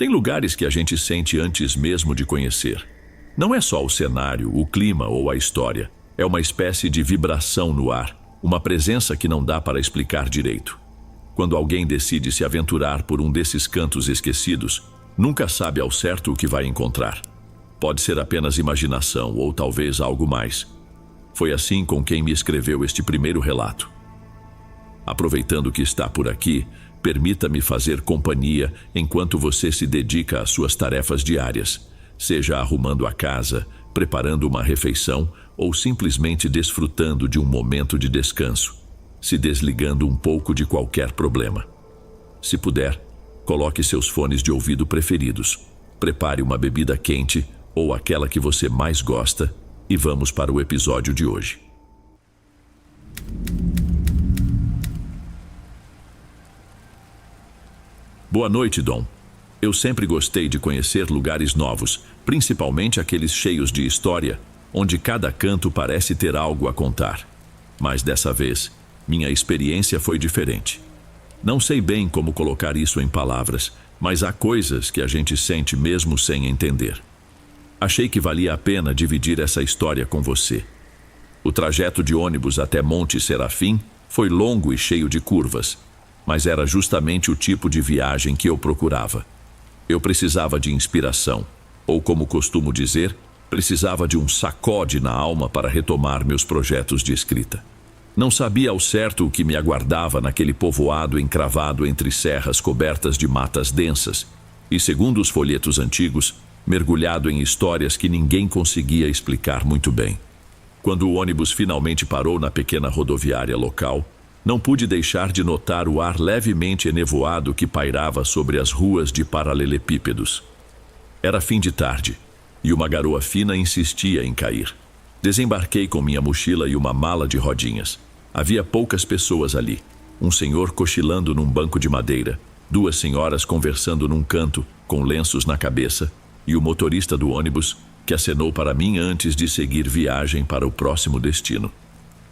Tem lugares que a gente sente antes mesmo de conhecer. Não é só o cenário, o clima ou a história. É uma espécie de vibração no ar, uma presença que não dá para explicar direito. Quando alguém decide se aventurar por um desses cantos esquecidos, nunca sabe ao certo o que vai encontrar. Pode ser apenas imaginação ou talvez algo mais. Foi assim com quem me escreveu este primeiro relato. Aproveitando que está por aqui, permita-me fazer companhia enquanto você se dedica às suas tarefas diárias, seja arrumando a casa, preparando uma refeição ou simplesmente desfrutando de um momento de descanso, se desligando um pouco de qualquer problema. Se puder, coloque seus fones de ouvido preferidos, prepare uma bebida quente ou aquela que você mais gosta e vamos para o episódio de hoje. Boa noite, Dom. Eu sempre gostei de conhecer lugares novos, principalmente aqueles cheios de história, onde cada canto parece ter algo a contar. Mas dessa vez, minha experiência foi diferente. Não sei bem como colocar isso em palavras, mas há coisas que a gente sente mesmo sem entender. Achei que valia a pena dividir essa história com você. O trajeto de ônibus até Monte Serafim foi longo e cheio de curvas, mas era justamente o tipo de viagem que eu procurava. Eu precisava de inspiração, ou como costumo dizer, precisava de um sacode na alma para retomar meus projetos de escrita. Não sabia ao certo o que me aguardava naquele povoado encravado entre serras cobertas de matas densas e, segundo os folhetos antigos, mergulhado em histórias que ninguém conseguia explicar muito bem. Quando o ônibus finalmente parou na pequena rodoviária local, não pude deixar de notar o ar levemente enevoado que pairava sobre as ruas de paralelepípedos. Era fim de tarde, e uma garoa fina insistia em cair. Desembarquei com minha mochila e uma mala de rodinhas. Havia poucas pessoas ali. Um senhor cochilando num banco de madeira, duas senhoras conversando num canto, com lenços na cabeça, e o motorista do ônibus, que acenou para mim antes de seguir viagem para o próximo destino.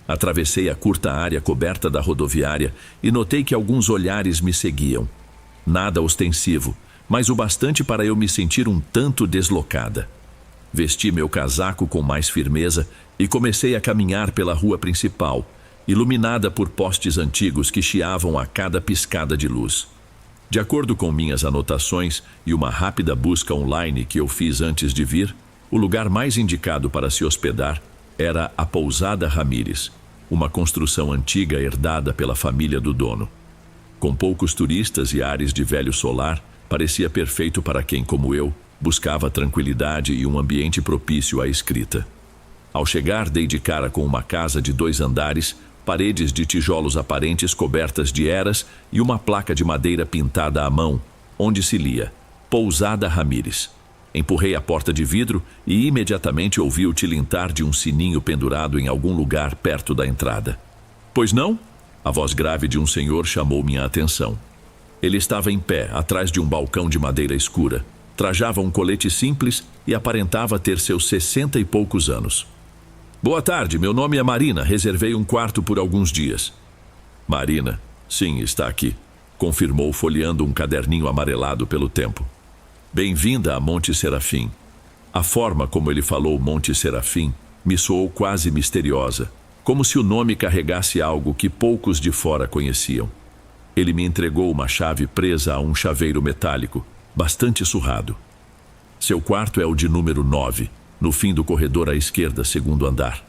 Atravessei a curta área coberta da rodoviária e notei que alguns olhares me seguiam. Nada ostensivo, mas o bastante para eu me sentir um tanto deslocada. Vesti meu casaco com mais firmeza e comecei a caminhar pela rua principal, iluminada por postes antigos que chiavam a cada piscada de luz. De acordo com minhas anotações e uma rápida busca online que eu fiz antes de vir, o lugar mais indicado para se hospedar era a Pousada Ramírez, uma construção antiga herdada pela família do dono. Com poucos turistas e ares de velho solar, parecia perfeito para quem, como eu, buscava tranquilidade e um ambiente propício à escrita. Ao chegar, dei de cara com uma casa de 2 andares, paredes de tijolos aparentes cobertas de eras e uma placa de madeira pintada à mão, onde se lia Pousada Ramírez. Empurrei a porta de vidro e imediatamente ouvi o tilintar de um sininho pendurado em algum lugar perto da entrada. Pois não? A voz grave de um senhor chamou minha atenção. Ele estava em pé, atrás de um balcão de madeira escura. Trajava um colete simples e aparentava ter seus 60 e poucos anos. Boa tarde, meu nome é Marina, reservei um quarto por alguns dias. Marina, sim, está aqui, confirmou folheando um caderninho amarelado pelo tempo. Bem-vinda a Monte Serafim. A forma como ele falou Monte Serafim me soou quase misteriosa, como se o nome carregasse algo que poucos de fora conheciam. Ele me entregou uma chave presa a um chaveiro metálico, bastante surrado. Seu quarto é o de número 9, no fim do corredor à esquerda, segundo andar.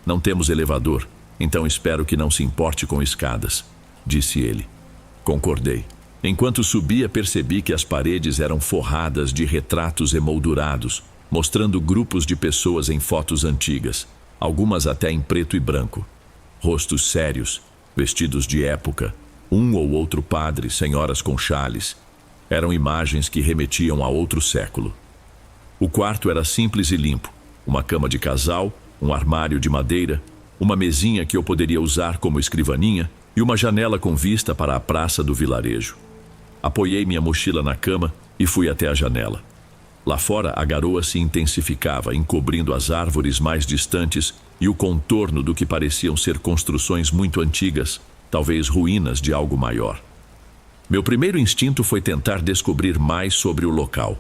Não temos elevador, então espero que não se importe com escadas, disse ele. Concordei. Enquanto subia, percebi que as paredes eram forradas de retratos emoldurados, mostrando grupos de pessoas em fotos antigas, algumas até em preto e branco. Rostos sérios, vestidos de época, um ou outro padre, senhoras com chales. Eram imagens que remetiam a outro século. O quarto era simples e limpo. Uma cama de casal, um armário de madeira, uma mesinha que eu poderia usar como escrivaninha e uma janela com vista para a praça do vilarejo. Apoiei minha mochila na cama e fui até a janela. Lá fora, a garoa se intensificava, encobrindo as árvores mais distantes e o contorno do que pareciam ser construções muito antigas, talvez ruínas de algo maior. Meu primeiro instinto foi tentar descobrir mais sobre o local.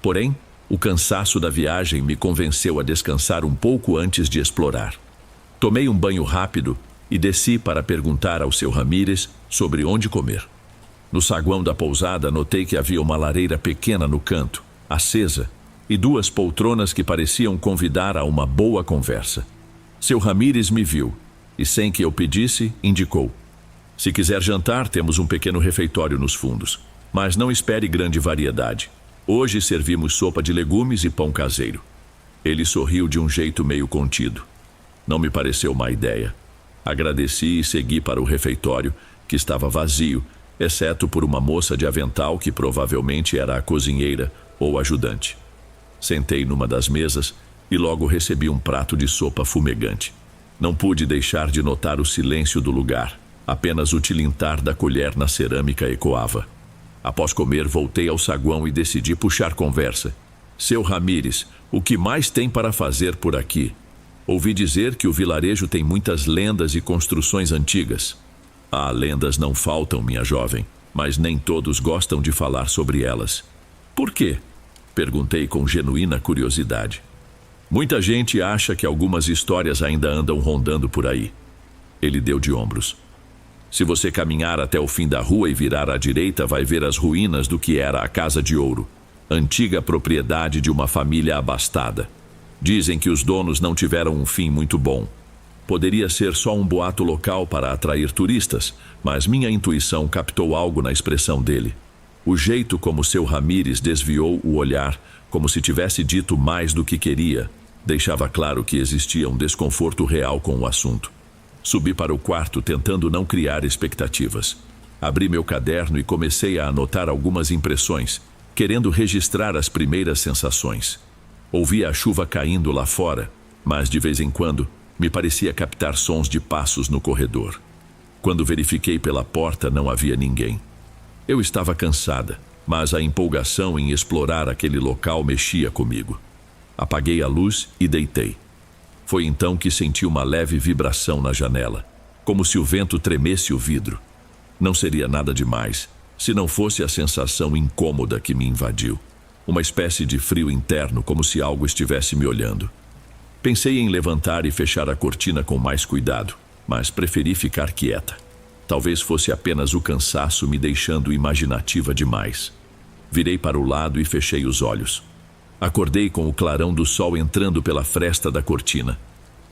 Porém, o cansaço da viagem me convenceu a descansar um pouco antes de explorar. Tomei um banho rápido e desci para perguntar ao seu Ramírez sobre onde comer. No saguão da pousada, notei que havia uma lareira pequena no canto, acesa, e 2 poltronas que pareciam convidar a uma boa conversa. Seu Ramírez me viu e, sem que eu pedisse, indicou: se quiser jantar, temos um pequeno refeitório nos fundos, mas não espere grande variedade. Hoje servimos sopa de legumes e pão caseiro. Ele sorriu de um jeito meio contido. Não me pareceu má ideia. Agradeci e segui para o refeitório, que estava vazio, exceto por uma moça de avental que provavelmente era a cozinheira ou ajudante. Sentei numa das mesas e logo recebi um prato de sopa fumegante. Não pude deixar de notar o silêncio do lugar. Apenas o tilintar da colher na cerâmica ecoava. Após comer, voltei ao saguão e decidi puxar conversa. Seu Ramírez, o que mais tem para fazer por aqui? Ouvi dizer que o vilarejo tem muitas lendas e construções antigas. Ah, lendas não faltam, minha jovem, mas nem todos gostam de falar sobre elas. Por quê? Perguntei com genuína curiosidade. Muita gente acha que algumas histórias ainda andam rondando por aí. Ele deu de ombros. Se você caminhar até o fim da rua e virar à direita, vai ver as ruínas do que era a Casa de Ouro, antiga propriedade de uma família abastada. Dizem que os donos não tiveram um fim muito bom. Poderia ser só um boato local para atrair turistas, mas minha intuição captou algo na expressão dele. O jeito como seu Ramírez desviou o olhar, como se tivesse dito mais do que queria, deixava claro que existia um desconforto real com o assunto. Subi para o quarto tentando não criar expectativas. Abri meu caderno e comecei a anotar algumas impressões, querendo registrar as primeiras sensações. Ouvia a chuva caindo lá fora, mas de vez em quando me parecia captar sons de passos no corredor. Quando verifiquei pela porta, não havia ninguém. Eu estava cansada, mas a empolgação em explorar aquele local mexia comigo. Apaguei a luz e deitei. Foi então que senti uma leve vibração na janela, como se o vento tremesse o vidro. Não seria nada demais, se não fosse a sensação incômoda que me invadiu. Uma espécie de frio interno, como se algo estivesse me olhando. Pensei em levantar e fechar a cortina com mais cuidado, mas preferi ficar quieta. Talvez fosse apenas o cansaço me deixando imaginativa demais. Virei para o lado e fechei os olhos. Acordei com o clarão do sol entrando pela fresta da cortina.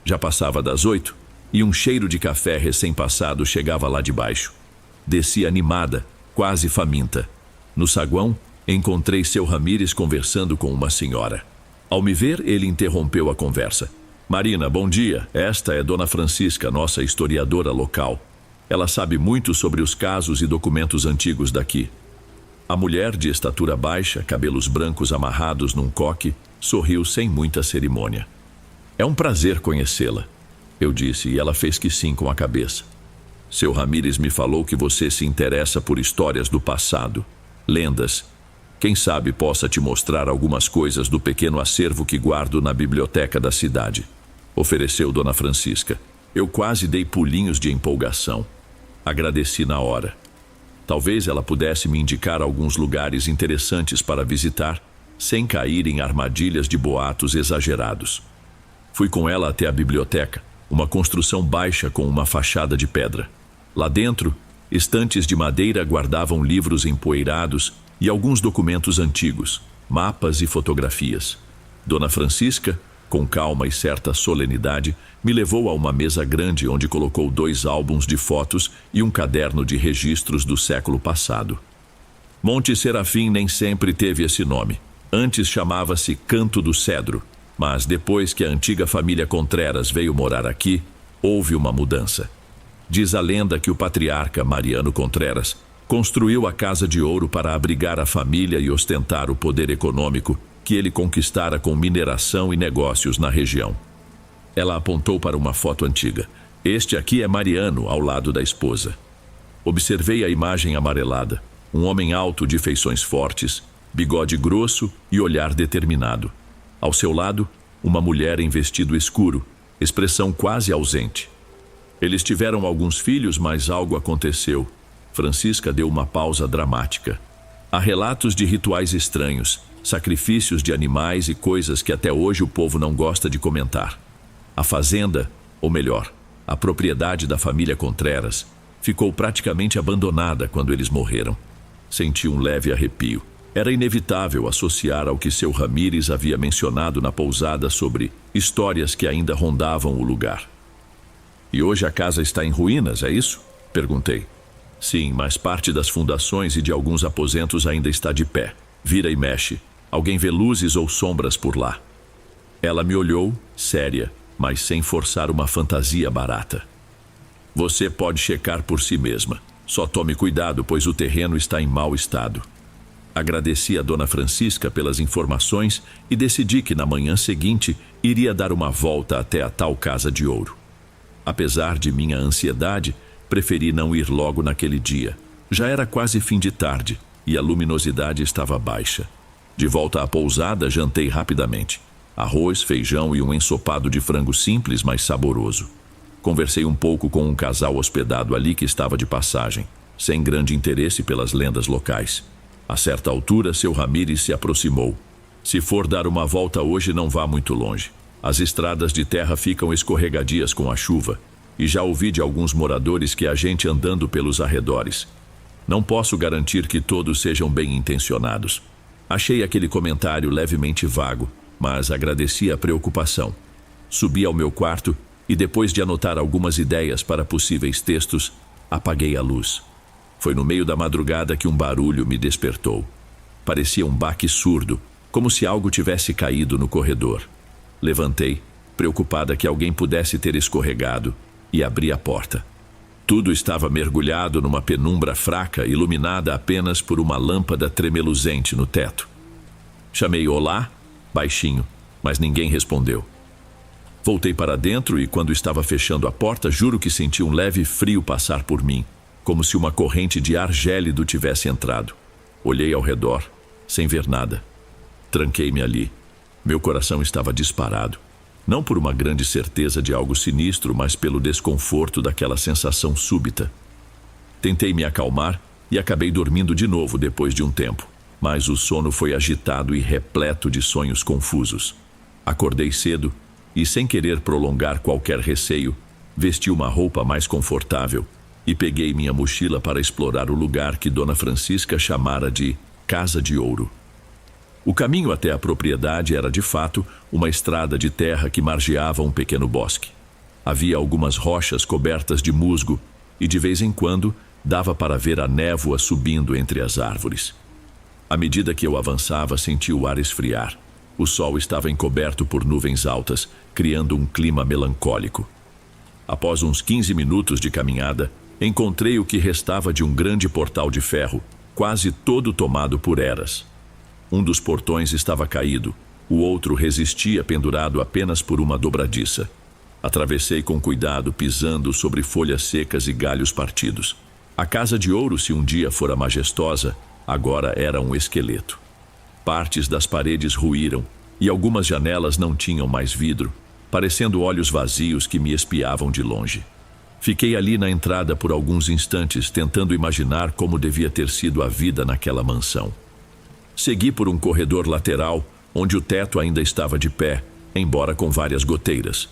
Já passava das 8 e um cheiro de café recém-passado chegava lá de baixo. Desci animada, quase faminta. No saguão, encontrei seu Ramírez conversando com uma senhora. Ao me ver, ele interrompeu a conversa. Marina, bom dia. Esta é Dona Francisca, nossa historiadora local. Ela sabe muito sobre os casos e documentos antigos daqui. A mulher, de estatura baixa, cabelos brancos amarrados num coque, sorriu sem muita cerimônia. É um prazer conhecê-la, eu disse, e ela fez que sim com a cabeça. Seu Ramírez me falou que você se interessa por histórias do passado, lendas. Quem sabe possa te mostrar algumas coisas do pequeno acervo que guardo na biblioteca da cidade, ofereceu Dona Francisca. Eu quase dei pulinhos de empolgação. Agradeci na hora. Talvez ela pudesse me indicar alguns lugares interessantes para visitar, sem cair em armadilhas de boatos exagerados. Fui com ela até a biblioteca, uma construção baixa com uma fachada de pedra. Lá dentro, estantes de madeira guardavam livros empoeirados e alguns documentos antigos, mapas e fotografias. Dona Francisca, com calma e certa solenidade, me levou a uma mesa grande onde colocou 2 álbuns de fotos e um caderno de registros do século passado. Monte Serafim nem sempre teve esse nome. Antes chamava-se Canto do Cedro, mas depois que a antiga família Contreras veio morar aqui, houve uma mudança. Diz a lenda que o patriarca Mariano Contreras construiu a Casa de Ouro para abrigar a família e ostentar o poder econômico que ele conquistara com mineração e negócios na região. Ela apontou para uma foto antiga. Este aqui é Mariano, ao lado da esposa. Observei a imagem amarelada. Um homem alto de feições fortes, bigode grosso e olhar determinado. Ao seu lado, uma mulher em vestido escuro, expressão quase ausente. Eles tiveram alguns filhos, mas algo aconteceu. Francisca deu uma pausa dramática. Há relatos de rituais estranhos, sacrifícios de animais e coisas que até hoje o povo não gosta de comentar. A fazenda, ou melhor, a propriedade da família Contreras, ficou praticamente abandonada quando eles morreram. Senti um leve arrepio. Era inevitável associar ao que seu Ramírez havia mencionado na pousada sobre histórias que ainda rondavam o lugar. E hoje a casa está em ruínas, é isso? Perguntei. Sim, mas parte das fundações e de alguns aposentos ainda está de pé. Vira e mexe. Alguém vê luzes ou sombras por lá. Ela me olhou, séria, mas sem forçar uma fantasia barata. Você pode checar por si mesma. Só tome cuidado, pois o terreno está em mau estado. Agradeci a Dona Francisca pelas informações e decidi que na manhã seguinte iria dar uma volta até a tal casa de ouro. Apesar de minha ansiedade, preferi não ir logo naquele dia. Já era quase fim de tarde e a luminosidade estava baixa. De volta à pousada, jantei rapidamente. Arroz, feijão e um ensopado de frango simples, mas saboroso. Conversei um pouco com um casal hospedado ali que estava de passagem, sem grande interesse pelas lendas locais. A certa altura, seu Ramírez se aproximou. Se for dar uma volta hoje, não vá muito longe. As estradas de terra ficam escorregadias com a chuva, e já ouvi de alguns moradores que há gente andando pelos arredores. Não posso garantir que todos sejam bem intencionados. Achei aquele comentário levemente vago, mas agradeci a preocupação. Subi ao meu quarto e, depois de anotar algumas ideias para possíveis textos, apaguei a luz. Foi no meio da madrugada que um barulho me despertou. Parecia um baque surdo, como se algo tivesse caído no corredor. Levantei, preocupada que alguém pudesse ter escorregado, e abri a porta. Tudo estava mergulhado numa penumbra fraca, iluminada apenas por uma lâmpada tremeluzente no teto. Chamei olá, baixinho, mas ninguém respondeu. Voltei para dentro e, quando estava fechando a porta, juro que senti um leve frio passar por mim, como se uma corrente de ar gélido tivesse entrado. Olhei ao redor, sem ver nada. Tranquei-me ali. Meu coração estava disparado. Não por uma grande certeza de algo sinistro, mas pelo desconforto daquela sensação súbita. Tentei me acalmar e acabei dormindo de novo depois de um tempo, mas o sono foi agitado e repleto de sonhos confusos. Acordei cedo e, sem querer prolongar qualquer receio, vesti uma roupa mais confortável e peguei minha mochila para explorar o lugar que Dona Francisca chamara de Casa de Ouro. O caminho até a propriedade era, de fato, uma estrada de terra que margeava um pequeno bosque. Havia algumas rochas cobertas de musgo e, de vez em quando, dava para ver a névoa subindo entre as árvores. À medida que eu avançava, senti o ar esfriar. O sol estava encoberto por nuvens altas, criando um clima melancólico. Após uns 15 minutos de caminhada, encontrei o que restava de um grande portal de ferro, quase todo tomado por eras. Um dos portões estava caído, o outro resistia pendurado apenas por uma dobradiça. Atravessei com cuidado, pisando sobre folhas secas e galhos partidos. A Casa de Ouro, se um dia fora majestosa, agora era um esqueleto. Partes das paredes ruíram e algumas janelas não tinham mais vidro, parecendo olhos vazios que me espiavam de longe. Fiquei ali na entrada por alguns instantes, tentando imaginar como devia ter sido a vida naquela mansão. Segui por um corredor lateral, onde o teto ainda estava de pé, embora com várias goteiras.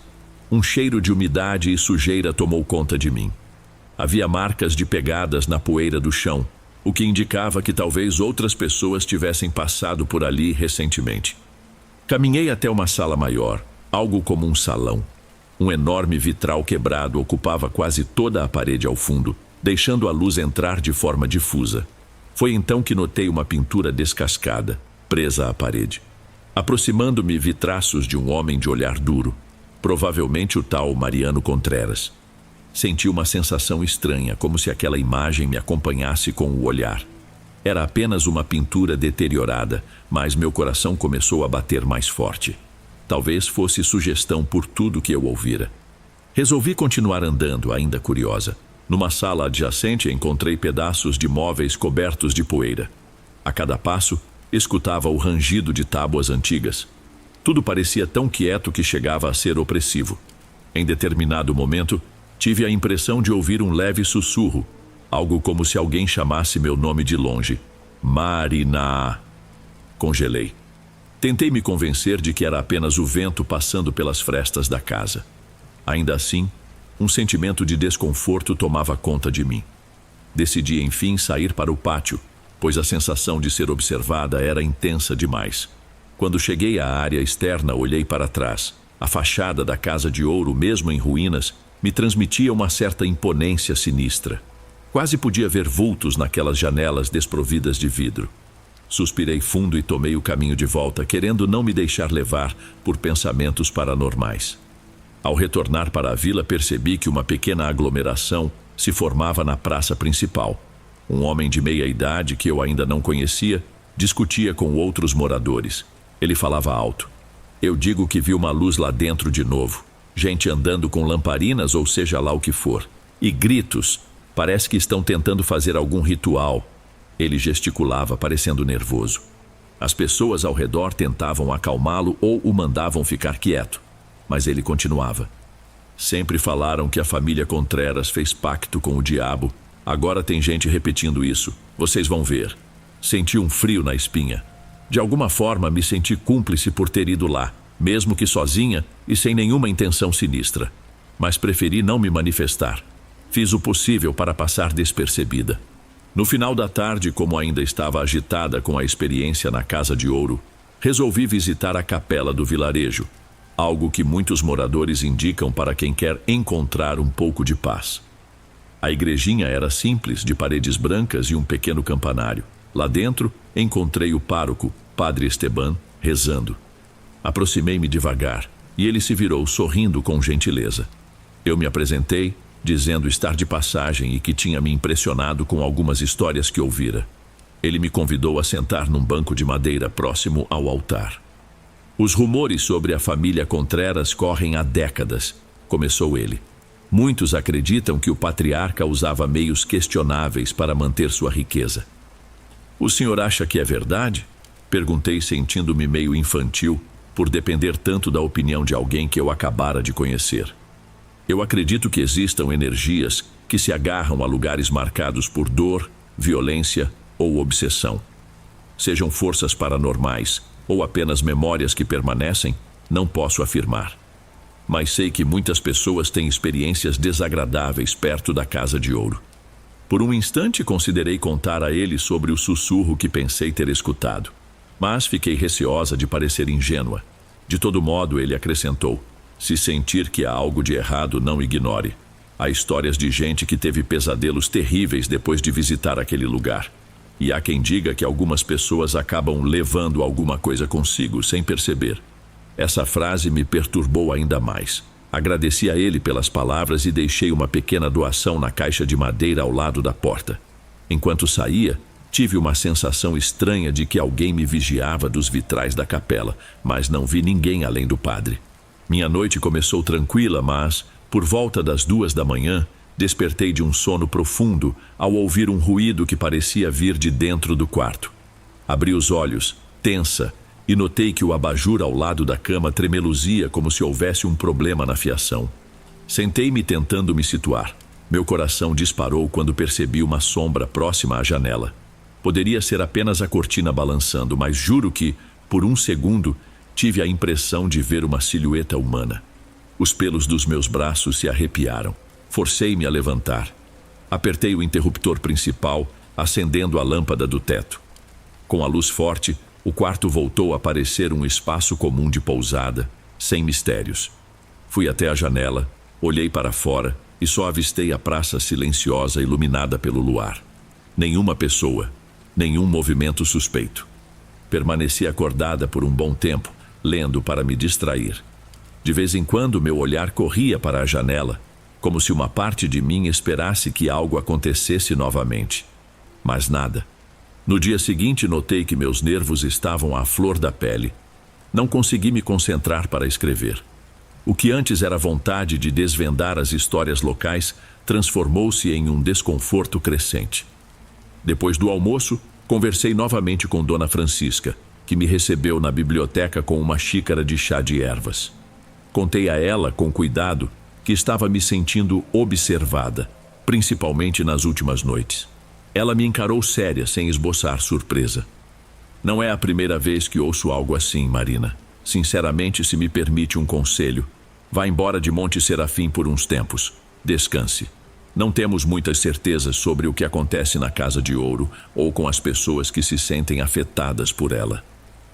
Um cheiro de umidade e sujeira tomou conta de mim. Havia marcas de pegadas na poeira do chão, o que indicava que talvez outras pessoas tivessem passado por ali recentemente. Caminhei até uma sala maior, algo como um salão. Um enorme vitral quebrado ocupava quase toda a parede ao fundo, deixando a luz entrar de forma difusa. Foi então que notei uma pintura descascada, presa à parede. Aproximando-me, vi traços de um homem de olhar duro, provavelmente o tal Mariano Contreras. Senti uma sensação estranha, como se aquela imagem me acompanhasse com o olhar. Era apenas uma pintura deteriorada, mas meu coração começou a bater mais forte. Talvez fosse sugestão por tudo que eu ouvira. Resolvi continuar andando, ainda curiosa. Numa sala adjacente, encontrei pedaços de móveis cobertos de poeira. A cada passo, escutava o rangido de tábuas antigas. Tudo parecia tão quieto que chegava a ser opressivo. Em determinado momento, tive a impressão de ouvir um leve sussurro, Algo como se alguém chamasse meu nome de longe. Marina. Congelei. Tentei me convencer de que era apenas o vento passando pelas frestas da casa. Ainda assim, um sentimento de desconforto tomava conta de mim. Decidi, enfim, sair para o pátio, pois a sensação de ser observada era intensa demais. Quando cheguei à área externa, olhei para trás. A fachada da Casa de Ouro, mesmo em ruínas, me transmitia uma certa imponência sinistra. Quase podia ver vultos naquelas janelas desprovidas de vidro. Suspirei fundo e tomei o caminho de volta, querendo não me deixar levar por pensamentos paranormais. Ao retornar para a vila, percebi que uma pequena aglomeração se formava na praça principal. Um homem de meia idade, que eu ainda não conhecia, discutia com outros moradores. Ele falava alto. Eu digo que vi uma luz lá dentro de novo. Gente andando com lamparinas, ou seja lá o que for. E gritos. Parece que estão tentando fazer algum ritual. Ele gesticulava, parecendo nervoso. As pessoas ao redor tentavam acalmá-lo ou o mandavam ficar quieto. Mas ele continuava. Sempre falaram que a família Contreras fez pacto com o diabo. Agora tem gente repetindo isso. Vocês vão ver. Senti um frio na espinha. De alguma forma me senti cúmplice por ter ido lá, mesmo que sozinha e sem nenhuma intenção sinistra. Mas preferi não me manifestar. Fiz o possível para passar despercebida. No final da tarde, como ainda estava agitada com a experiência na Casa de Ouro, resolvi visitar a capela do vilarejo, algo que muitos moradores indicam para quem quer encontrar um pouco de paz. A igrejinha era simples, de paredes brancas e um pequeno campanário. Lá dentro, encontrei o pároco, Padre Esteban, rezando. Aproximei-me devagar, e ele se virou sorrindo com gentileza. Eu me apresentei, dizendo estar de passagem e que tinha me impressionado com algumas histórias que ouvira. Ele me convidou a sentar num banco de madeira próximo ao altar. Os rumores sobre a família Contreras correm há décadas, começou ele. Muitos acreditam que o patriarca usava meios questionáveis para manter sua riqueza. O senhor acha que é verdade? Perguntei, sentindo-me meio infantil, por depender tanto da opinião de alguém que eu acabara de conhecer. Eu acredito que existam energias que se agarram a lugares marcados por dor, violência ou obsessão. Sejam forças paranormais ou apenas memórias que permanecem, não posso afirmar. Mas sei que muitas pessoas têm experiências desagradáveis perto da Casa de Ouro. Por um instante considerei contar a ele sobre o sussurro que pensei ter escutado, mas fiquei receosa de parecer ingênua. De todo modo, ele acrescentou: se sentir que há algo de errado, não ignore. Há histórias de gente que teve pesadelos terríveis depois de visitar aquele lugar. E há quem diga que algumas pessoas acabam levando alguma coisa consigo, sem perceber. Essa frase me perturbou ainda mais. Agradeci a ele pelas palavras e deixei uma pequena doação na caixa de madeira ao lado da porta. Enquanto saía, tive uma sensação estranha de que alguém me vigiava dos vitrais da capela, mas não vi ninguém além do padre. Minha noite começou tranquila, mas, por volta das 2 da manhã, despertei de um sono profundo ao ouvir um ruído que parecia vir de dentro do quarto. Abri os olhos, tensa, e notei que o abajur ao lado da cama tremeluzia como se houvesse um problema na fiação. Sentei-me tentando me situar. Meu coração disparou quando percebi uma sombra próxima à janela. Poderia ser apenas a cortina balançando, mas juro que, por um segundo, tive a impressão de ver uma silhueta humana. Os pelos dos meus braços se arrepiaram. Forcei-me a levantar. Apertei o interruptor principal, acendendo a lâmpada do teto. Com a luz forte, o quarto voltou a parecer um espaço comum de pousada, sem mistérios. Fui até a janela, olhei para fora e só avistei a praça silenciosa iluminada pelo luar. Nenhuma pessoa, nenhum movimento suspeito. Permaneci acordada por um bom tempo, lendo para me distrair. De vez em quando meu olhar corria para a janela, como se uma parte de mim esperasse que algo acontecesse novamente. Mas nada. No dia seguinte notei que meus nervos estavam à flor da pele. Não consegui me concentrar para escrever. O que antes era vontade de desvendar as histórias locais transformou-se em um desconforto crescente. Depois do almoço, conversei novamente com Dona Francisca, que me recebeu na biblioteca com uma xícara de chá de ervas. Contei a ela, com cuidado, que estava me sentindo observada. principalmente nas últimas noites. Ela me encarou séria, sem esboçar surpresa. Não é a primeira vez que ouço algo assim, Marina. Sinceramente, se me permite um conselho, vá embora de Monte Serafim por uns tempos. Descanse. Não temos muitas certezas sobre o que acontece na Casa de Ouro ou com as pessoas que se sentem afetadas por ela.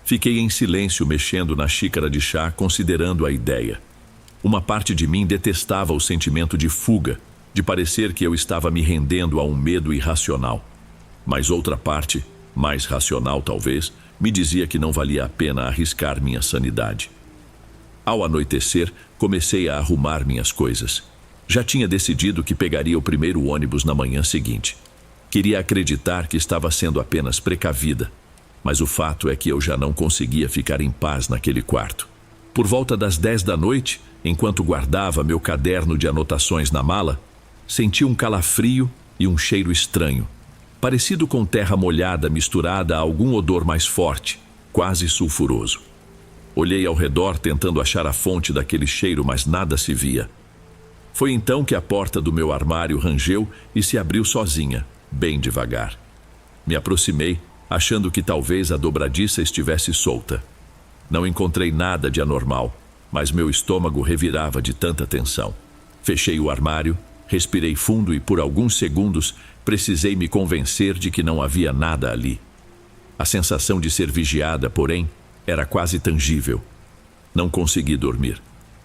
Fiquei em silêncio, mexendo na xícara de chá, considerando a ideia. Uma parte de mim detestava o sentimento de fuga, de parecer que eu estava me rendendo a um medo irracional. Mas outra parte, mais racional talvez, me dizia que não valia a pena arriscar minha sanidade. Ao anoitecer, comecei a arrumar minhas coisas. Já tinha decidido que pegaria o primeiro ônibus na manhã seguinte. Queria acreditar que estava sendo apenas precavida, mas o fato é que eu já não conseguia ficar em paz naquele quarto. Por volta das 10 da noite, enquanto guardava meu caderno de anotações na mala, senti um calafrio e um cheiro estranho, parecido com terra molhada misturada a algum odor mais forte, quase sulfuroso. Olhei ao redor tentando achar a fonte daquele cheiro, mas nada se via. Foi então que a porta do meu armário rangeu e se abriu sozinha, bem devagar. Me aproximei, achando que talvez a dobradiça estivesse solta. Não encontrei nada de anormal, mas meu estômago revirava de tanta tensão. Fechei o armário, respirei fundo e por alguns segundos precisei me convencer de que não havia nada ali. A sensação de ser vigiada, porém, era quase tangível. Não consegui dormir.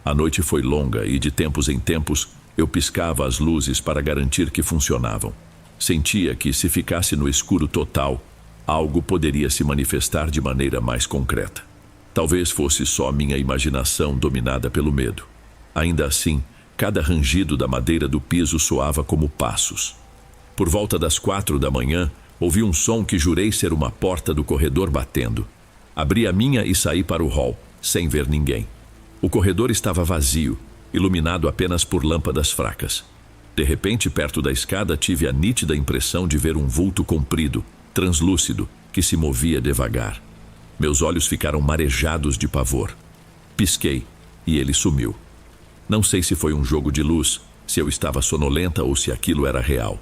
A noite foi longa e de tempos em tempos eu piscava as luzes para garantir que funcionavam. Sentia que, se ficasse no escuro total, algo poderia se manifestar de maneira mais concreta. Talvez fosse só minha imaginação dominada pelo medo. Ainda assim, cada rangido da madeira do piso soava como passos. Por volta das 4 da manhã, ouvi um som que jurei ser uma porta do corredor batendo. Abri a minha e saí para o hall, sem ver ninguém. O corredor estava vazio, iluminado apenas por lâmpadas fracas. De repente, perto da escada, tive a nítida impressão de ver um vulto comprido, translúcido, que se movia devagar. Meus olhos ficaram marejados de pavor. Pisquei, e ele sumiu. Não sei se foi um jogo de luz, se eu estava sonolenta ou se aquilo era real.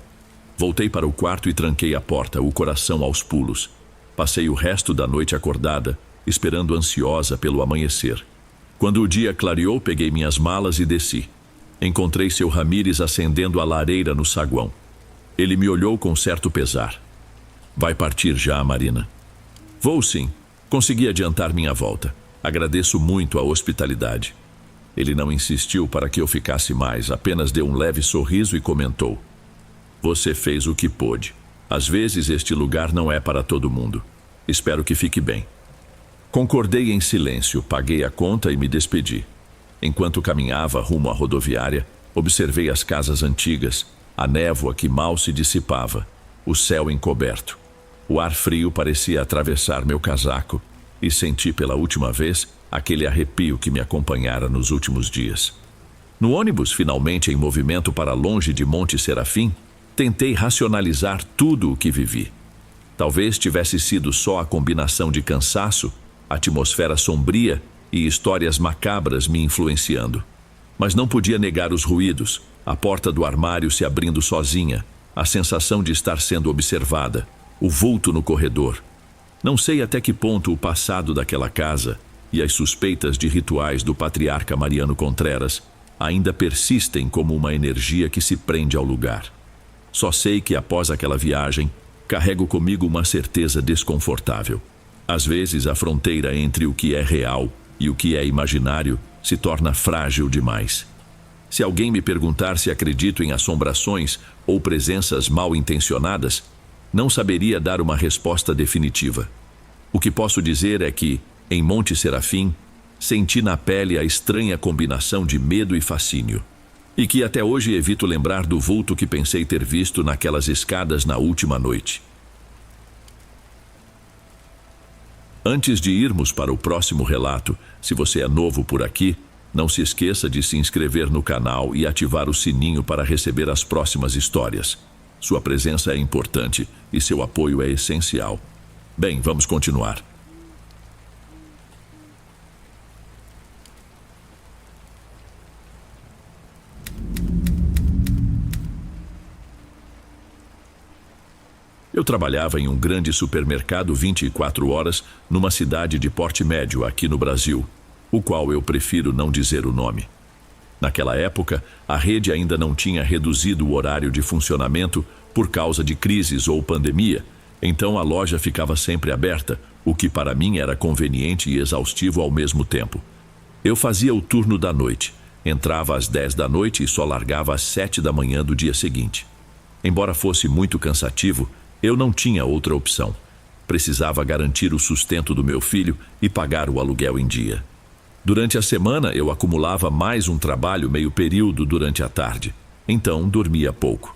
Voltei para o quarto e tranquei a porta, o coração aos pulos. Passei o resto da noite acordada, esperando ansiosa pelo amanhecer. Quando o dia clareou, peguei minhas malas e desci. Encontrei seu Ramírez acendendo a lareira no saguão. Ele me olhou com certo pesar. Vai partir já, Marina? Vou sim. Consegui adiantar minha volta. Agradeço muito a hospitalidade. Ele não insistiu para que eu ficasse mais, apenas deu um leve sorriso e comentou: Você fez o que pôde. Às vezes este lugar não é para todo mundo. Espero que fique bem. Concordei em silêncio, paguei a conta e me despedi. Enquanto caminhava rumo à rodoviária, observei as casas antigas, a névoa que mal se dissipava, o céu encoberto. O ar frio parecia atravessar meu casaco e senti pela última vez aquele arrepio que me acompanhara nos últimos dias. No ônibus, finalmente em movimento para longe de Monte Serafim, tentei racionalizar tudo o que vivi. Talvez tivesse sido só a combinação de cansaço, atmosfera sombria e histórias macabras me influenciando. Mas não podia negar os ruídos, a porta do armário se abrindo sozinha, a sensação de estar sendo observada, o vulto no corredor. Não sei até que ponto o passado daquela casa e as suspeitas de rituais do patriarca Mariano Contreras ainda persistem como uma energia que se prende ao lugar. Só sei que após aquela viagem, carrego comigo uma certeza desconfortável. Às vezes, a fronteira entre o que é real e o que é imaginário se torna frágil demais. Se alguém me perguntar se acredito em assombrações ou presenças mal intencionadas, não saberia dar uma resposta definitiva. O que posso dizer é que, em Monte Serafim, senti na pele a estranha combinação de medo e fascínio, e que até hoje evito lembrar do vulto que pensei ter visto naquelas escadas na última noite. Antes de irmos para o próximo relato, se você é novo por aqui, não se esqueça de se inscrever no canal e ativar o sininho para receber as próximas histórias. Sua presença é importante e seu apoio é essencial. Bem, vamos continuar. Eu trabalhava em um grande supermercado 24 horas numa cidade de porte médio aqui no Brasil, o qual eu prefiro não dizer o nome. Naquela época, a rede ainda não tinha reduzido o horário de funcionamento por causa de crises ou pandemia, então a loja ficava sempre aberta, o que para mim era conveniente e exaustivo ao mesmo tempo. Eu fazia o turno da noite, entrava às 10 da noite e só largava às 7 da manhã do dia seguinte. Embora fosse muito cansativo, eu não tinha outra opção. Precisava garantir o sustento do meu filho e pagar o aluguel em dia. Durante a semana, eu acumulava mais um trabalho meio período durante a tarde, então dormia pouco.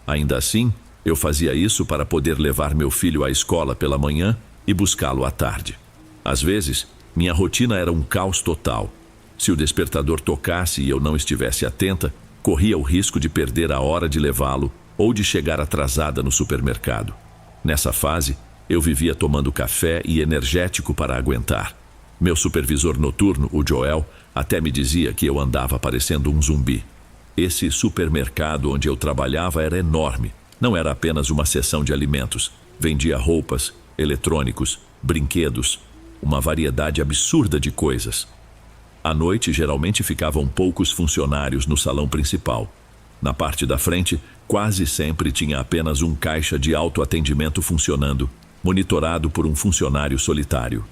Ainda assim, eu fazia isso para poder levar meu filho à escola pela manhã e buscá-lo à tarde. Às vezes, minha rotina era um caos total. Se o despertador tocasse e eu não estivesse atenta, corria o risco de perder a hora de levá-lo ou de chegar atrasada no supermercado. Nessa fase, eu vivia tomando café e energético para aguentar. Meu supervisor noturno, o Joel, até me dizia que eu andava parecendo um zumbi. Esse supermercado onde eu trabalhava era enorme. Não era apenas uma seção de alimentos. Vendia roupas, eletrônicos, brinquedos, uma variedade absurda de coisas. À noite, geralmente ficavam poucos funcionários no salão principal. Na parte da frente, quase sempre tinha apenas um caixa de autoatendimento funcionando, monitorado por um funcionário solitário.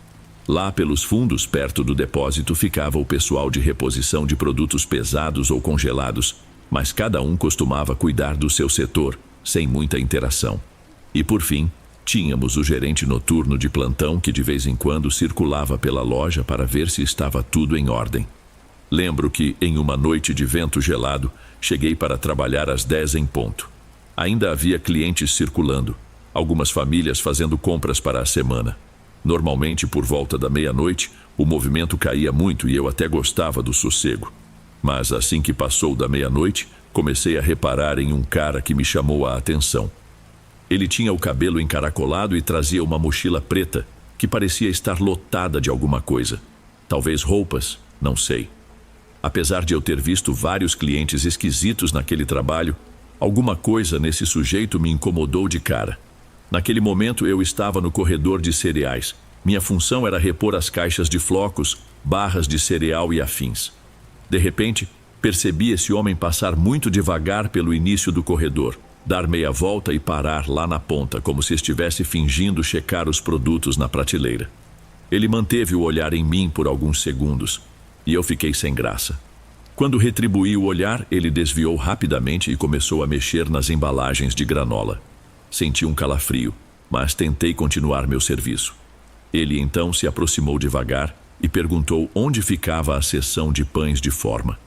Lá pelos fundos, perto do depósito, ficava o pessoal de reposição de produtos pesados ou congelados, mas cada um costumava cuidar do seu setor, sem muita interação. E por fim, tínhamos o gerente noturno de plantão que de vez em quando circulava pela loja para ver se estava tudo em ordem. Lembro que, em uma noite de vento gelado, cheguei para trabalhar às 10 em ponto. Ainda havia clientes circulando, algumas famílias fazendo compras para a semana. Normalmente, por volta da meia-noite, o movimento caía muito e eu até gostava do sossego. Mas assim que passou da meia-noite, comecei a reparar em um cara que me chamou a atenção. Ele tinha o cabelo encaracolado e trazia uma mochila preta, que parecia estar lotada de alguma coisa. Talvez roupas, não sei. Apesar de eu ter visto vários clientes esquisitos naquele trabalho, alguma coisa nesse sujeito me incomodou de cara. Naquele momento eu estava no corredor de cereais. Minha função era repor as caixas de flocos, barras de cereal e afins. De repente, percebi esse homem passar muito devagar pelo início do corredor, dar meia volta e parar lá na ponta, como se estivesse fingindo checar os produtos na prateleira. Ele manteve o olhar em mim por alguns segundos, e eu fiquei sem graça. Quando retribuí o olhar, ele desviou rapidamente e começou a mexer nas embalagens de granola. Senti um calafrio, mas tentei continuar meu serviço. Ele então se aproximou devagar e perguntou onde ficava a seção de pães de forma.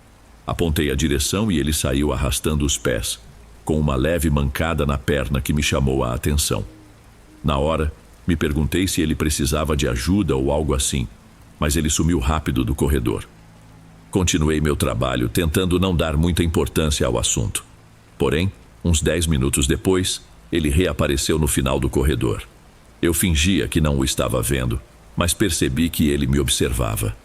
Apontei a direção e ele saiu arrastando os pés, com uma leve mancada na perna que me chamou a atenção. Na hora, me perguntei se ele precisava de ajuda ou algo assim, mas ele sumiu rápido do corredor. Continuei meu trabalho, tentando não dar muita importância ao assunto. Porém, uns 10 minutos depois, ele reapareceu no final do corredor. Eu fingia que não o estava vendo, mas percebi que ele me observava.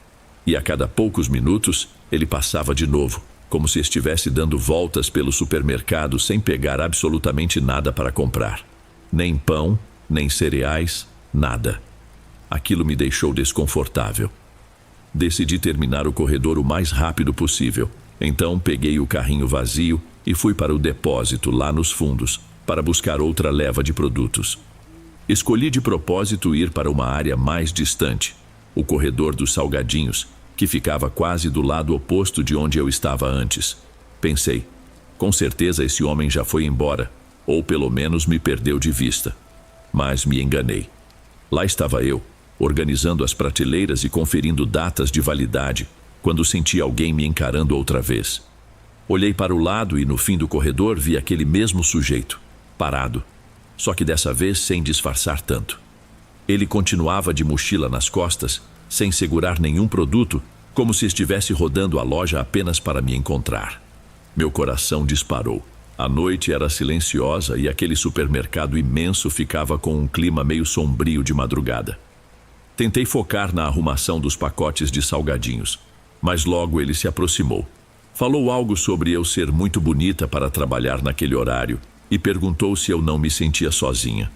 E a cada poucos minutos, ele passava de novo, como se estivesse dando voltas pelo supermercado sem pegar absolutamente nada para comprar. Nem pão, nem cereais, nada. Aquilo me deixou desconfortável. Decidi terminar o corredor o mais rápido possível. Então peguei o carrinho vazio e fui para o depósito lá nos fundos, para buscar outra leva de produtos. Escolhi de propósito ir para uma área mais distante, o corredor dos salgadinhos, que ficava quase do lado oposto de onde eu estava antes. Pensei, com certeza esse homem já foi embora, ou pelo menos me perdeu de vista. Mas me enganei. Lá estava eu, organizando as prateleiras e conferindo datas de validade, quando senti alguém me encarando outra vez. Olhei para o lado e no fim do corredor vi aquele mesmo sujeito, parado, só que dessa vez sem disfarçar tanto. Ele continuava de mochila nas costas, sem segurar nenhum produto, como se estivesse rodando a loja apenas para me encontrar. Meu coração disparou. A noite era silenciosa e aquele supermercado imenso ficava com um clima meio sombrio de madrugada. Tentei focar na arrumação dos pacotes de salgadinhos, mas logo ele se aproximou. Falou algo sobre eu ser muito bonita para trabalhar naquele horário e perguntou se eu não me sentia sozinha.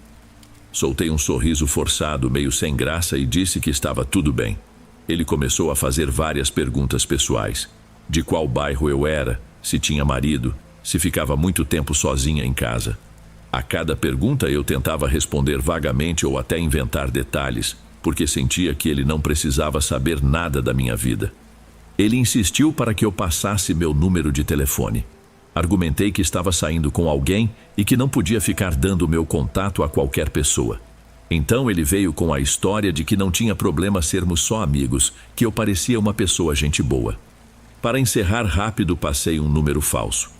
Soltei um sorriso forçado, meio sem graça, e disse que estava tudo bem. Ele começou a fazer várias perguntas pessoais. De qual bairro eu era, se tinha marido, se ficava muito tempo sozinha em casa. A cada pergunta eu tentava responder vagamente ou até inventar detalhes, porque sentia que ele não precisava saber nada da minha vida. Ele insistiu para que eu passasse meu número de telefone. Argumentei que estava saindo com alguém e que não podia ficar dando meu contato a qualquer pessoa. Então ele veio com a história de que não tinha problema sermos só amigos, que eu parecia uma pessoa gente boa. Para encerrar rápido, passei um número falso.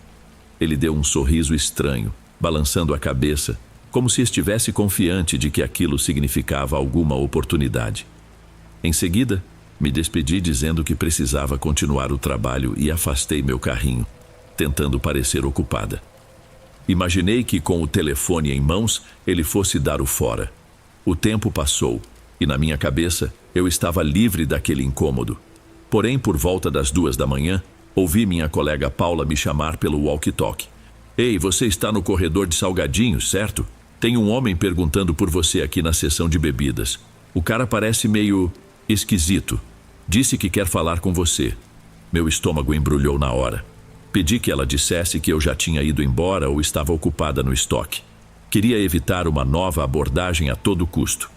Ele deu um sorriso estranho, balançando a cabeça, como se estivesse confiante de que aquilo significava alguma oportunidade. Em seguida, me despedi dizendo que precisava continuar o trabalho e afastei meu carrinho, tentando parecer ocupada. Imaginei que com o telefone em mãos, ele fosse dar o fora. O tempo passou, e na minha cabeça, eu estava livre daquele incômodo. Porém, por volta das 2 da manhã, ouvi minha colega Paula me chamar pelo walkie-talkie. Ei, você está no corredor de salgadinhos, certo? Tem um homem perguntando por você aqui na seção de bebidas. O cara parece meio esquisito. Disse que quer falar com você. Meu estômago embrulhou na hora. Pedi que ela dissesse que eu já tinha ido embora ou estava ocupada no estoque. Queria evitar uma nova abordagem a todo custo.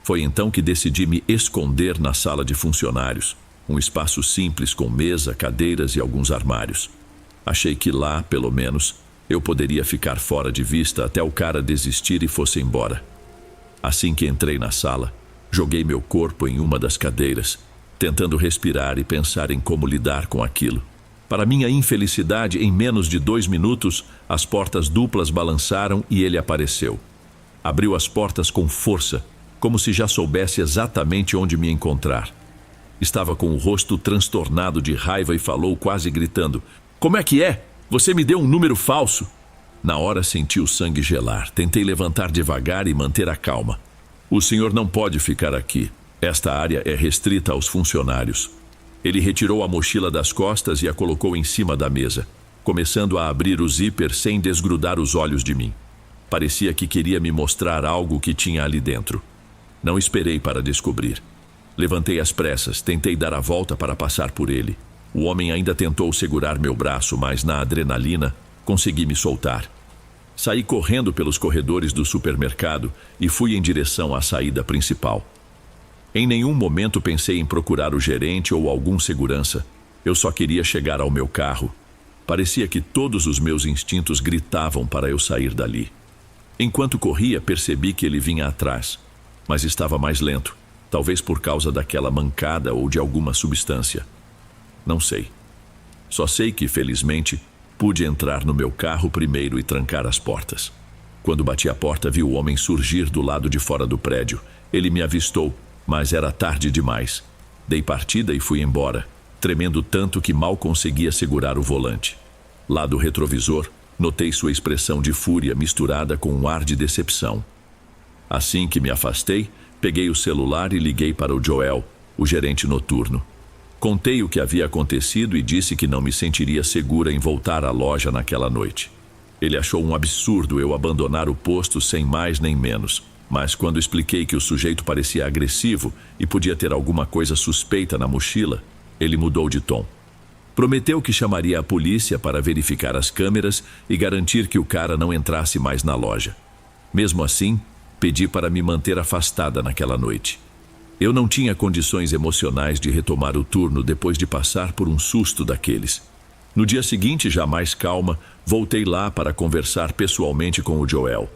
Foi então que decidi me esconder na sala de funcionários, um espaço simples com mesa, cadeiras e alguns armários. Achei que lá, pelo menos, eu poderia ficar fora de vista até o cara desistir e fosse embora. Assim que entrei na sala, joguei meu corpo em uma das cadeiras, tentando respirar e pensar em como lidar com aquilo. Para minha infelicidade, em menos de 2 minutos, as portas duplas balançaram e ele apareceu. Abriu as portas com força, como se já soubesse exatamente onde me encontrar. Estava com o rosto transtornado de raiva e falou quase gritando: "Como é que é? Você me deu um número falso." Na hora senti o sangue gelar. Tentei levantar devagar e manter a calma. "O senhor não pode ficar aqui. Esta área é restrita aos funcionários." Ele retirou a mochila das costas e a colocou em cima da mesa, começando a abrir o zíper sem desgrudar os olhos de mim. Parecia que queria me mostrar algo que tinha ali dentro. Não esperei para descobrir. Levantei às pressas, tentei dar a volta para passar por ele. O homem ainda tentou segurar meu braço, mas na adrenalina, consegui me soltar. Saí correndo pelos corredores do supermercado e fui em direção à saída principal. Em nenhum momento pensei em procurar o gerente ou algum segurança. Eu só queria chegar ao meu carro. Parecia que todos os meus instintos gritavam para eu sair dali. Enquanto corria, percebi que ele vinha atrás, mas estava mais lento, talvez por causa daquela mancada ou de alguma substância. Não sei. Só sei que, felizmente, pude entrar no meu carro primeiro e trancar as portas. Quando bati a porta, vi o homem surgir do lado de fora do prédio. Ele me avistou, mas era tarde demais. Dei partida e fui embora, tremendo tanto que mal conseguia segurar o volante. Lá do retrovisor, notei sua expressão de fúria misturada com um ar de decepção. Assim que me afastei, peguei o celular e liguei para o Joel, o gerente noturno. Contei o que havia acontecido e disse que não me sentiria segura em voltar à loja naquela noite. Ele achou um absurdo eu abandonar o posto sem mais nem menos, mas quando expliquei que o sujeito parecia agressivo e podia ter alguma coisa suspeita na mochila, ele mudou de tom. Prometeu que chamaria a polícia para verificar as câmeras e garantir que o cara não entrasse mais na loja. Mesmo assim, pedi para me manter afastada naquela noite. Eu não tinha condições emocionais de retomar o turno depois de passar por um susto daqueles. No dia seguinte, já mais calma, voltei lá para conversar pessoalmente com o Joel.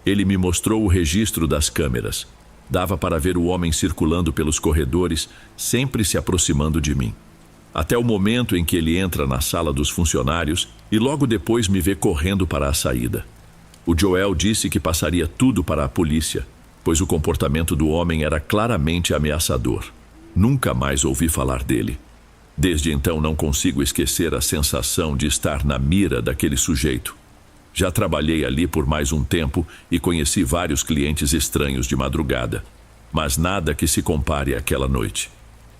Ele me mostrou o registro das câmeras. Dava para ver o homem circulando pelos corredores, sempre se aproximando de mim. Até o momento em que ele entra na sala dos funcionários e logo depois me vê correndo para a saída. O Joel disse que passaria tudo para a polícia, pois o comportamento do homem era claramente ameaçador. Nunca mais ouvi falar dele. Desde então não consigo esquecer a sensação de estar na mira daquele sujeito. Já trabalhei ali por mais um tempo e conheci vários clientes estranhos de madrugada, mas nada que se compare àquela noite.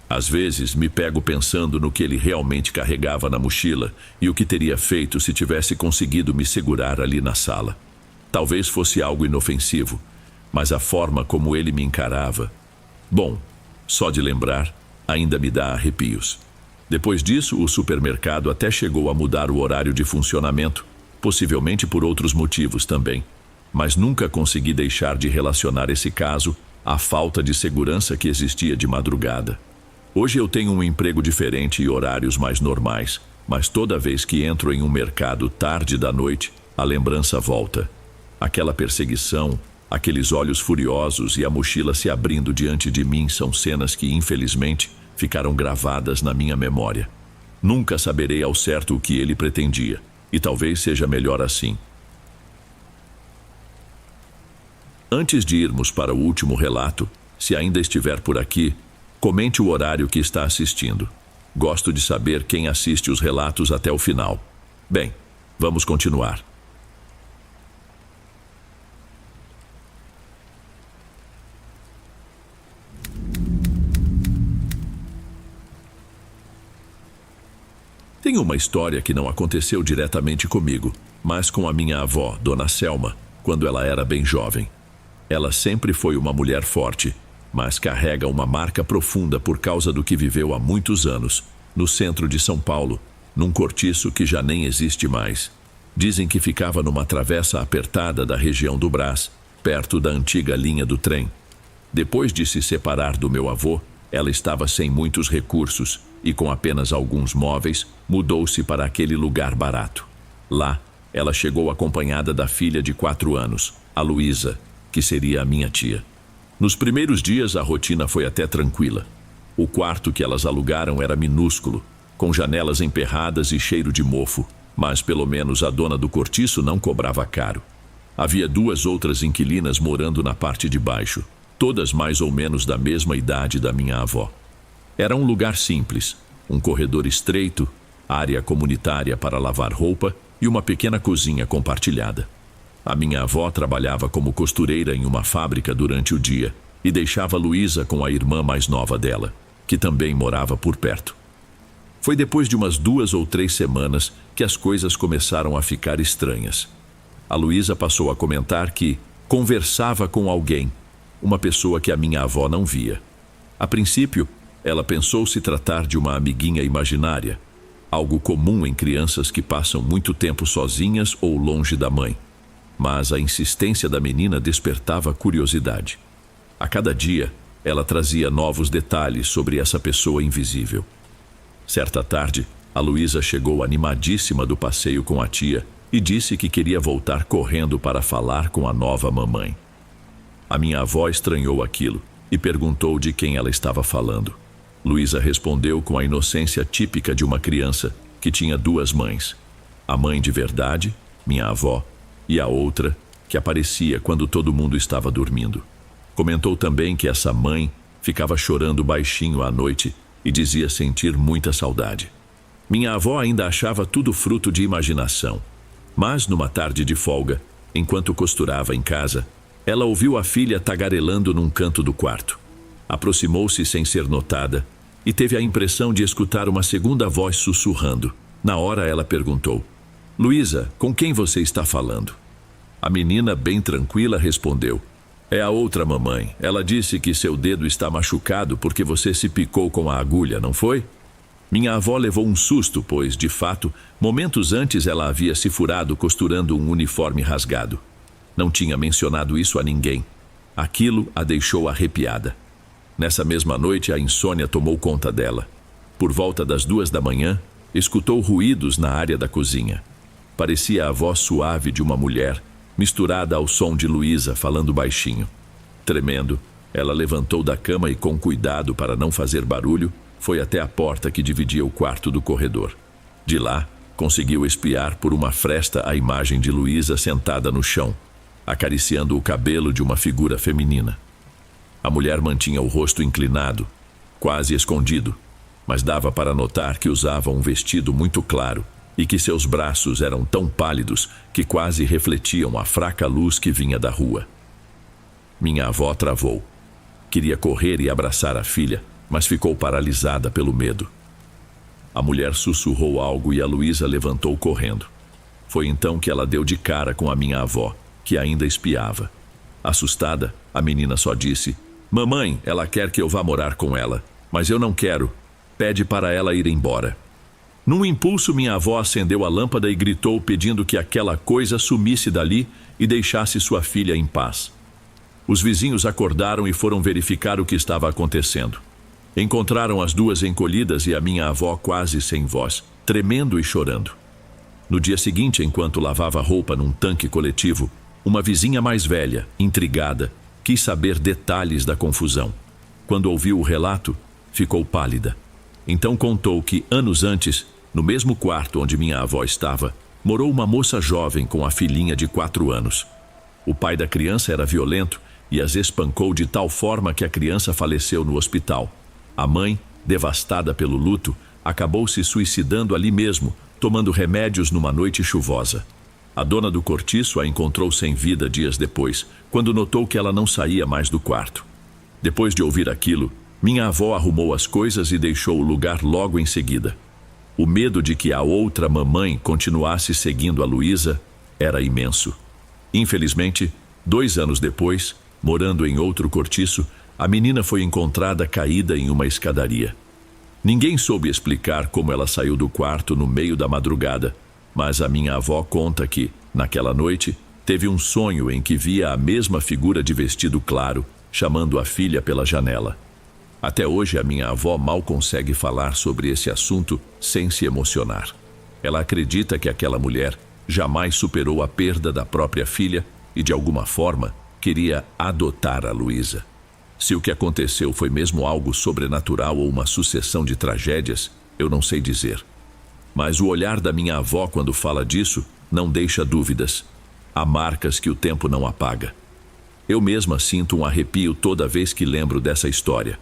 Às vezes me pego pensando no que ele realmente carregava na mochila e o que teria feito se tivesse conseguido me segurar ali na sala. Talvez fosse algo inofensivo, mas a forma como ele me encarava... Bom, só de lembrar, ainda me dá arrepios. Depois disso, o supermercado até chegou a mudar o horário de funcionamento, possivelmente por outros motivos também. Mas nunca consegui deixar de relacionar esse caso à falta de segurança que existia de madrugada. Hoje eu tenho um emprego diferente e horários mais normais, mas toda vez que entro em um mercado tarde da noite, a lembrança volta. Aquela perseguição, aqueles olhos furiosos e a mochila se abrindo diante de mim são cenas que, infelizmente, ficaram gravadas na minha memória. Nunca saberei ao certo o que ele pretendia, e talvez seja melhor assim. Antes de irmos para o último relato, se ainda estiver por aqui, comente o horário que está assistindo. Gosto de saber quem assiste os relatos até o final. Bem, vamos continuar. Tem uma história que não aconteceu diretamente comigo, mas com a minha avó, Dona Selma, quando ela era bem jovem. Ela sempre foi uma mulher forte, mas carrega uma marca profunda por causa do que viveu há muitos anos, no centro de São Paulo, num cortiço que já nem existe mais. Dizem que ficava numa travessa apertada da região do Brás, perto da antiga linha do trem. Depois de se separar do meu avô, ela estava sem muitos recursos e com apenas alguns móveis, mudou-se para aquele lugar barato. Lá, ela chegou acompanhada da filha de 4 anos, a Luísa, que seria a minha tia. Nos primeiros dias a rotina foi até tranquila. O quarto que elas alugaram era minúsculo, com janelas emperradas e cheiro de mofo, mas pelo menos a dona do cortiço não cobrava caro. Havia 2 outras inquilinas morando na parte de baixo, todas mais ou menos da mesma idade da minha avó. Era um lugar simples, um corredor estreito, área comunitária para lavar roupa e uma pequena cozinha compartilhada. A minha avó trabalhava como costureira em uma fábrica durante o dia e deixava Luísa com a irmã mais nova dela, que também morava por perto. Foi depois de umas 2 ou 3 semanas que as coisas começaram a ficar estranhas. A Luísa passou a comentar que conversava com alguém, uma pessoa que a minha avó não via. A princípio, ela pensou se tratar de uma amiguinha imaginária, algo comum em crianças que passam muito tempo sozinhas ou longe da mãe. Mas a insistência da menina despertava curiosidade. A cada dia, ela trazia novos detalhes sobre essa pessoa invisível. Certa tarde, a Luísa chegou animadíssima do passeio com a tia e disse que queria voltar correndo para falar com a nova mamãe. A minha avó estranhou aquilo e perguntou de quem ela estava falando. Luísa respondeu com a inocência típica de uma criança que tinha 2 mães. A mãe de verdade, minha avó, e a outra, que aparecia quando todo mundo estava dormindo. Comentou também que essa mãe ficava chorando baixinho à noite e dizia sentir muita saudade. Minha avó ainda achava tudo fruto de imaginação. Mas numa tarde de folga, enquanto costurava em casa, ela ouviu a filha tagarelando num canto do quarto. Aproximou-se sem ser notada e teve a impressão de escutar uma segunda voz sussurrando. Na hora ela perguntou: Luísa, com quem você está falando? A menina, bem tranquila, respondeu: é a outra mamãe. Ela disse que seu dedo está machucado porque você se picou com a agulha, não foi? Minha avó levou um susto, pois, de fato, momentos antes ela havia se furado costurando um uniforme rasgado. Não tinha mencionado isso a ninguém. Aquilo a deixou arrepiada. Nessa mesma noite, a insônia tomou conta dela. Por volta das 2 da manhã, escutou ruídos na área da cozinha. Parecia a voz suave de uma mulher, misturada ao som de Luísa falando baixinho. Tremendo, ela levantou da cama e, com cuidado para não fazer barulho, foi até a porta que dividia o quarto do corredor. De lá, conseguiu espiar por uma fresta a imagem de Luísa sentada no chão, acariciando o cabelo de uma figura feminina. A mulher mantinha o rosto inclinado, quase escondido, mas dava para notar que usava um vestido muito claro e que seus braços eram tão pálidos que quase refletiam a fraca luz que vinha da rua. Minha avó travou. Queria correr e abraçar a filha, mas ficou paralisada pelo medo. A mulher sussurrou algo e a Luísa levantou correndo. Foi então que ela deu de cara com a minha avó, que ainda espiava. Assustada, a menina só disse: "Mamãe, ela quer que eu vá morar com ela, mas eu não quero. Pede para ela ir embora." Num impulso, minha avó acendeu a lâmpada e gritou pedindo que aquela coisa sumisse dali e deixasse sua filha em paz. Os vizinhos acordaram e foram verificar o que estava acontecendo. Encontraram as duas encolhidas e a minha avó quase sem voz, tremendo e chorando. No dia seguinte, enquanto lavava roupa num tanque coletivo, uma vizinha mais velha, intrigada, quis saber detalhes da confusão. Quando ouviu o relato, ficou pálida. Então contou que, anos antes, no mesmo quarto onde minha avó estava, morou uma moça jovem com a filhinha de 4 anos. O pai da criança era violento e as espancou de tal forma que a criança faleceu no hospital. A mãe, devastada pelo luto, acabou se suicidando ali mesmo, tomando remédios numa noite chuvosa. A dona do cortiço a encontrou sem vida dias depois, quando notou que ela não saía mais do quarto. Depois de ouvir aquilo, minha avó arrumou as coisas e deixou o lugar logo em seguida. O medo de que a outra mamãe continuasse seguindo a Luísa era imenso. Infelizmente, 2 anos depois, morando em outro cortiço, a menina foi encontrada caída em uma escadaria. Ninguém soube explicar como ela saiu do quarto no meio da madrugada, mas a minha avó conta que, naquela noite, teve um sonho em que via a mesma figura de vestido claro, chamando a filha pela janela. Até hoje, a minha avó mal consegue falar sobre esse assunto sem se emocionar. Ela acredita que aquela mulher jamais superou a perda da própria filha e, de alguma forma, queria adotar a Luísa. Se o que aconteceu foi mesmo algo sobrenatural ou uma sucessão de tragédias, eu não sei dizer. Mas o olhar da minha avó quando fala disso não deixa dúvidas. Há marcas que o tempo não apaga. Eu mesma sinto um arrepio toda vez que lembro dessa história.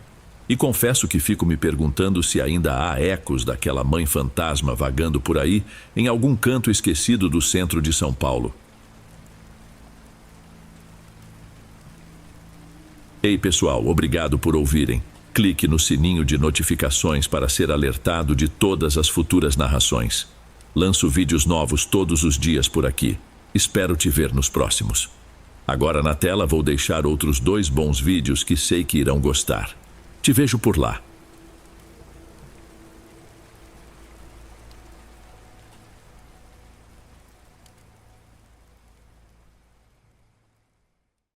E confesso que fico me perguntando se ainda há ecos daquela mãe fantasma vagando por aí em algum canto esquecido do centro de São Paulo. Ei pessoal, obrigado por ouvirem. Clique no sininho de notificações para ser alertado de todas as futuras narrações. Lanço vídeos novos todos os dias por aqui. Espero te ver nos próximos. Agora na tela vou deixar outros 2 bons vídeos que sei que irão gostar. Te vejo por lá.